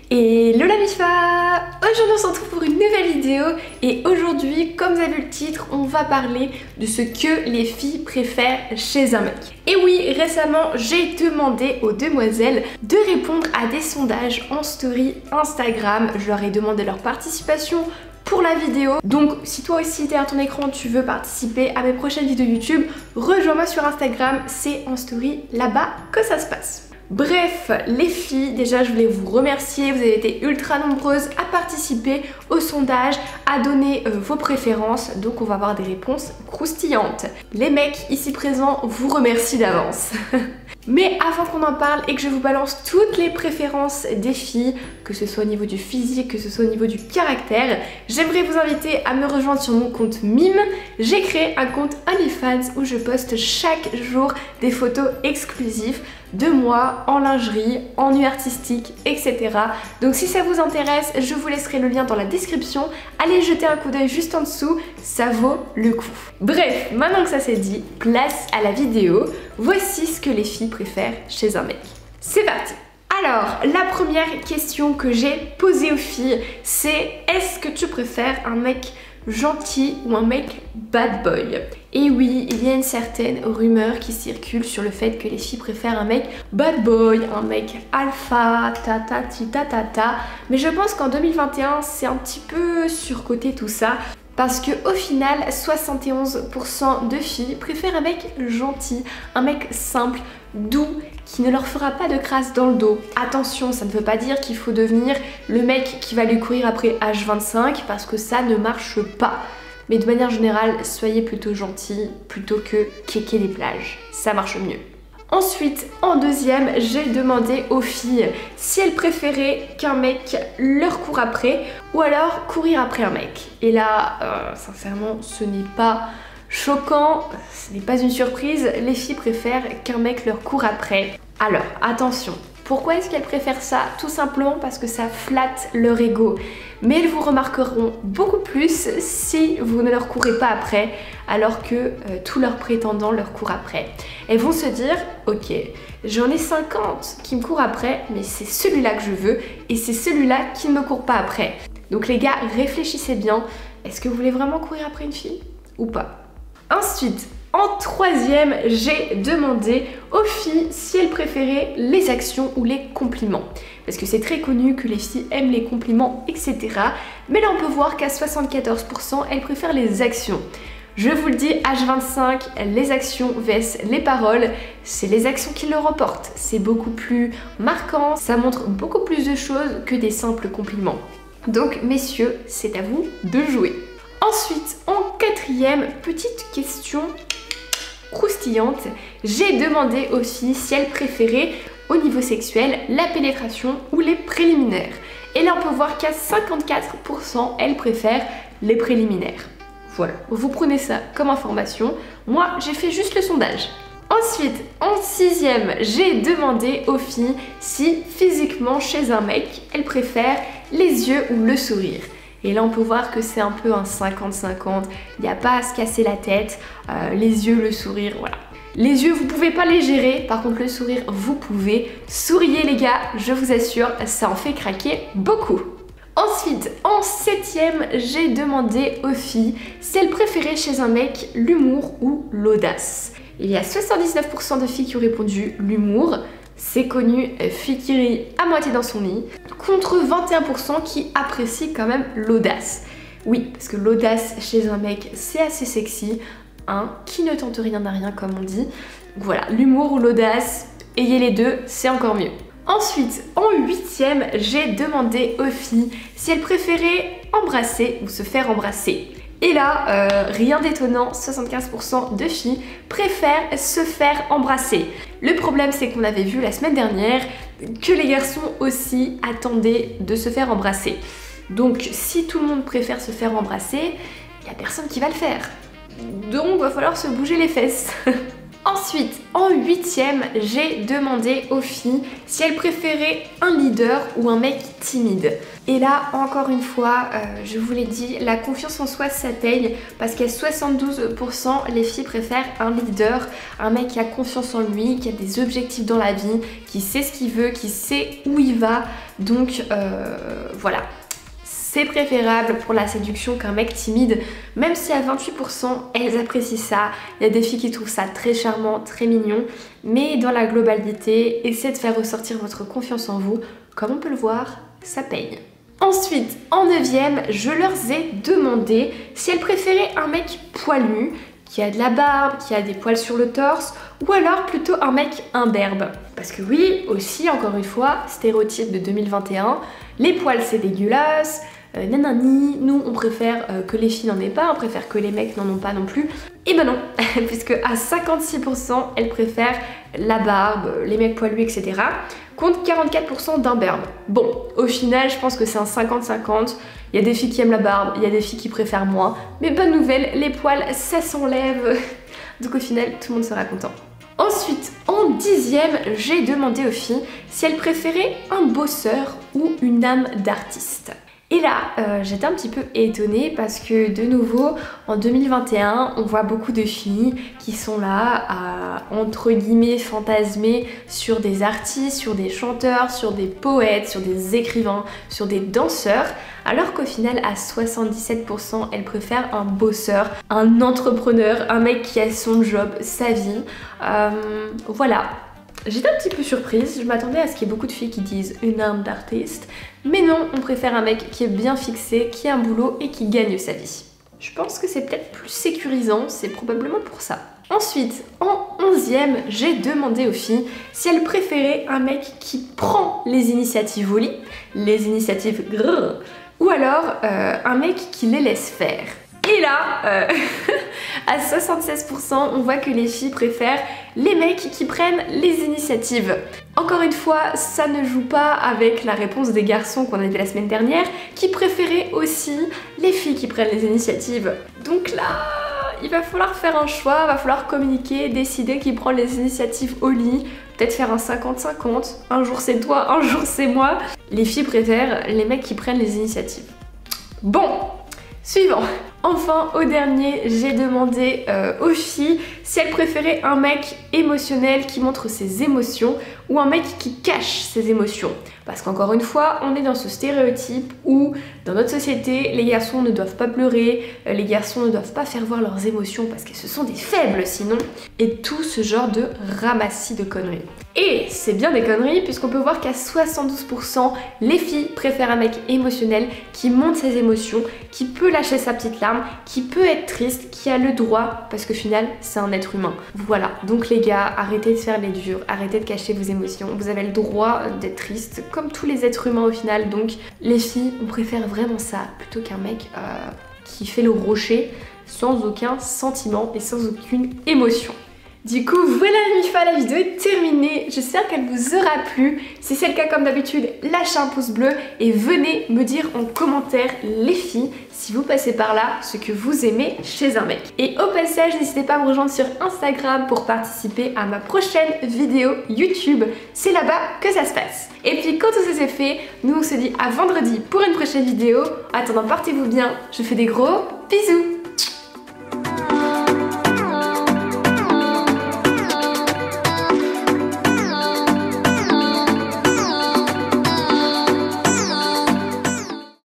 Hello la MIFA! Aujourd'hui on se retrouve pour une nouvelle vidéo et aujourd'hui, comme vous avez vu le titre, on va parler de ce que les filles préfèrent chez un mec. Et oui, récemment j'ai demandé aux demoiselles de répondre à des sondages en story Instagram. Je leur ai demandé leur participation pour la vidéo. Donc si toi aussi derrière ton écran tu veux participer à mes prochaines vidéos YouTube, rejoins-moi sur Instagram, c'est en story là-bas que ça se passe. Bref, les filles, déjà je voulais vous remercier, vous avez été ultra nombreuses à participer au sondage, à donner vos préférences, donc on va avoir des réponses croustillantes. Les mecs ici présents vous remercient d'avance. Mais avant qu'on en parle et que je vous balance toutes les préférences des filles, que ce soit au niveau du physique, que ce soit au niveau du caractère, j'aimerais vous inviter à me rejoindre sur mon compte Mime. J'ai créé un compte OnlyFans où je poste chaque jour des photos exclusives de moi en lingerie, en nu artistique, etc. Donc si ça vous intéresse, je vous laisserai le lien dans la description. Allez jeter un coup d'œil juste en dessous, ça vaut le coup. Bref, maintenant que ça c'est dit, place à la vidéo. Voici ce que les filles préfèrent chez un mec. C'est parti! Alors, la première question que j'ai posée aux filles, c'est est-ce que tu préfères un mec gentil ou un mec bad boy? Et oui, il y a une certaine rumeur qui circule sur le fait que les filles préfèrent un mec bad boy, un mec alpha, ta. Mais je pense qu'en 2021, c'est un petit peu surcoté tout ça. Parce que au final, 71% de filles préfèrent un mec gentil, un mec simple, doux, qui ne leur fera pas de crasse dans le dos. Attention, ça ne veut pas dire qu'il faut devenir le mec qui va lui courir après H25 parce que ça ne marche pas. Mais de manière générale, soyez plutôt gentils plutôt que kéker les plages. Ça marche mieux. Ensuite, en deuxième, j'ai demandé aux filles si elles préféraient qu'un mec leur court après ou alors courir après un mec. Et là, sincèrement, ce n'est pas choquant, ce n'est pas une surprise, les filles préfèrent qu'un mec leur court après. Alors, attention, pourquoi est-ce qu'elles préfèrent ça? Tout simplement parce que ça flatte leur ego. Mais elles vous remarqueront beaucoup plus si vous ne leur courez pas après, alors que tous leurs prétendants leur courent après. Elles vont se dire, ok, j'en ai 50 qui me courent après, mais c'est celui-là que je veux et c'est celui-là qui ne me court pas après. Donc les gars, réfléchissez bien, est-ce que vous voulez vraiment courir après une fille ou pas? Ensuite, en troisième, j'ai demandé aux filles si elles préféraient les actions ou les compliments. Parce que c'est très connu que les filles aiment les compliments, etc. Mais là, on peut voir qu'à 74%, elles préfèrent les actions. Je vous le dis, H25, les actions vs les paroles, c'est les actions qui le remportent. C'est beaucoup plus marquant, ça montre beaucoup plus de choses que des simples compliments. Donc, messieurs, c'est à vous de jouer. Ensuite, en quatrième, petite question croustillante, j'ai demandé aux filles si elles préféraient au niveau sexuel la pénétration ou les préliminaires. Et là on peut voir qu'à 54% elles préfèrent les préliminaires. Voilà, vous prenez ça comme information. Moi j'ai fait juste le sondage. Ensuite, en sixième, j'ai demandé aux filles si physiquement chez un mec elles préfèrent les yeux ou le sourire. Et là on peut voir que c'est un peu un 50-50, il n'y a pas à se casser la tête, les yeux, le sourire, voilà. Les yeux vous pouvez pas les gérer, par contre le sourire vous pouvez. Souriez les gars, je vous assure, ça en fait craquer beaucoup. Ensuite, en septième, j'ai demandé aux filles si elles préféraient chez un mec l'humour ou l'audace. Il y a 79% de filles qui ont répondu l'humour. C'est connu, fille qui rit à moitié dans son lit, contre 21% qui apprécient quand même l'audace. Oui, parce que l'audace chez un mec, c'est assez sexy, hein, qui ne tente rien n'a rien comme on dit. Voilà, l'humour ou l'audace, ayez les deux, c'est encore mieux. Ensuite, en huitième, j'ai demandé aux filles si elles préféraient embrasser ou se faire embrasser. Et là, rien d'étonnant, 75% de filles préfèrent se faire embrasser. Le problème, c'est qu'on avait vu la semaine dernière que les garçons aussi attendaient de se faire embrasser. Donc, si tout le monde préfère se faire embrasser, il n'y a personne qui va le faire. Donc, va falloir se bouger les fesses. Ensuite, en 8e, j'ai demandé aux filles si elles préféraient un leader ou un mec timide. Et là, encore une fois, je vous l'ai dit, la confiance en soi ça paye parce qu'à 72%, les filles préfèrent un leader, un mec qui a confiance en lui, qui a des objectifs dans la vie, qui sait ce qu'il veut, qui sait où il va. Donc voilà. C'est préférable pour la séduction qu'un mec timide, même si à 28% elles apprécient ça. Il y a des filles qui trouvent ça très charmant, très mignon, mais dans la globalité, essayez de faire ressortir votre confiance en vous. Comme on peut le voir, ça paye. Ensuite, en 9e, je leur ai demandé si elles préféraient un mec poilu, qui a de la barbe, qui a des poils sur le torse, ou alors plutôt un mec imberbe. Parce que oui, aussi, encore une fois, stéréotype de 2021, les poils c'est dégueulasse, nanani, nous on préfère que les filles n'en aient pas, on préfère que les mecs n'en ont pas non plus. Et ben non, puisque à 56% elles préfèrent la barbe, les mecs poilus, etc. Contre 44% d'imberbes. Bon, au final je pense que c'est un 50-50. Il y a des filles qui aiment la barbe, il y a des filles qui préfèrent moins. Mais bonne nouvelle, les poils ça s'enlève. Donc au final tout le monde sera content. Ensuite, en 10e, j'ai demandé aux filles si elles préféraient un bosseur ou une âme d'artiste. Et là, j'étais un petit peu étonnée parce que de nouveau, en 2021, on voit beaucoup de filles qui sont là à, entre guillemets, fantasmer sur des artistes, sur des chanteurs, sur des poètes, sur des écrivains, sur des danseurs, alors qu'au final, à 77%, elles préfèrent un bosseur, un entrepreneur, un mec qui a son job, sa vie. Voilà. J'étais un petit peu surprise, je m'attendais à ce qu'il y ait beaucoup de filles qui disent une âme d'artiste, mais non, on préfère un mec qui est bien fixé, qui a un boulot et qui gagne sa vie. Je pense que c'est peut-être plus sécurisant, c'est probablement pour ça. Ensuite, en 11e, j'ai demandé aux filles si elles préféraient un mec qui prend les initiatives au lit, les initiatives grrr, ou alors un mec qui les laisse faire. Et là, à 76%, on voit que les filles préfèrent les mecs qui prennent les initiatives. Encore une fois, ça ne joue pas avec la réponse des garçons qu'on a vu la semaine dernière, qui préféraient aussi les filles qui prennent les initiatives. Donc là, il va falloir faire un choix, il va falloir communiquer, décider qui prend les initiatives au lit, peut-être faire un 50-50, un jour c'est toi, un jour c'est moi. Les filles préfèrent les mecs qui prennent les initiatives. Bon, suivant. Enfin, au dernier, j'ai demandé aux filles si elles préféraient un mec émotionnel qui montre ses émotions ou un mec qui cache ses émotions. Parce qu'encore une fois, on est dans ce stéréotype où, dans notre société, les garçons ne doivent pas pleurer, les garçons ne doivent pas faire voir leurs émotions parce que ce sont des faibles sinon, et tout ce genre de ramassis de conneries. Et c'est bien des conneries puisqu'on peut voir qu'à 72%, les filles préfèrent un mec émotionnel qui montre ses émotions, qui peut lâcher sa petite larme, qui peut être triste, qui a le droit, parce qu'au final, c'est un être humain. Voilà, donc les gars, arrêtez de faire les durs, arrêtez de cacher vos émotions, vous avez le droit d'être triste, comme tous les êtres humains au final, donc les filles, on préfère vraiment ça, plutôt qu'un mec qui fait le rocher sans aucun sentiment et sans aucune émotion. Du coup, voilà les filles, la vidéo est terminée. J'espère qu'elle vous aura plu. Si c'est le cas, comme d'habitude, lâchez un pouce bleu et venez me dire en commentaire, les filles, si vous passez par là, ce que vous aimez chez un mec. Et au passage, n'hésitez pas à me rejoindre sur Instagram pour participer à ma prochaine vidéo YouTube. C'est là-bas que ça se passe. Et puis quand tout ça c'est fait, nous on se dit à vendredi pour une prochaine vidéo. En attendant, portez-vous bien. Je fais des gros bisous.